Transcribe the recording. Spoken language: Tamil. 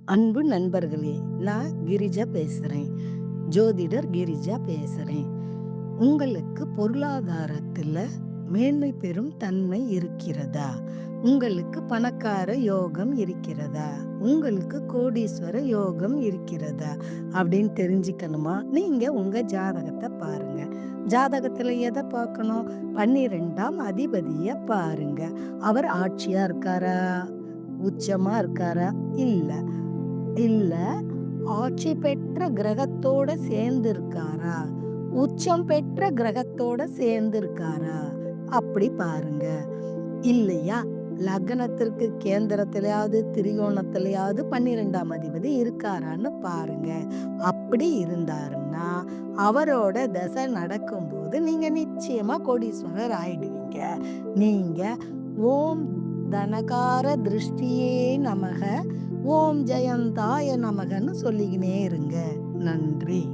அன்பு நண்பர்களே, நான் கிரிஜா பேசுறேன். ஜோதிடர் கிரிஜா பேசுறேன். உங்களுக்கு பொருளாதாரத்துல மேன்மை பெறும் தன்மை இருக்கிறதா? உங்களுக்கு பணக்கார யோகம் இருக்கிறதா? உங்களுக்கு கோடீஸ்வர யோகம் இருக்கிறதா? அப்படின்னு தெரிஞ்சுக்கணுமா? நீங்க உங்க ஜாதகத்த பாருங்க. ஜாதகத்துல எத பார்க்கணும்? 12ஆம் அதிபதிய பாருங்க. அவர் ஆட்சியா இருக்காரா? உச்சமா இருக்காரா? இல்ல. இல்ல ஆட்சி பெற்ற கிரகத்தோட சேர்ந்து இருக்காரா? உச்சம் பெற்ற கிரகத்தோட சேர்ந்து இருக்காரா? அப்படி பாருங்க. இல்லையா, லக்னத்திற்கு கேந்திரத்திலயாவது, திரிகோணத்திலயாவது 12ஆம் அதிபதி இருக்காரான்னு பாருங்க. அப்படி இருந்தாருன்னா, அவரோட தசை நடக்கும்போது நீங்க நிச்சயமா கோடீஸ்வரர் ஆயிடுவீங்க. நீங்க ஓம் தனகார திருஷ்டியே நமக, ஓம் ஜெயந்தாய நமகன்னு சொல்லிக்கினே இருங்க. நன்றி.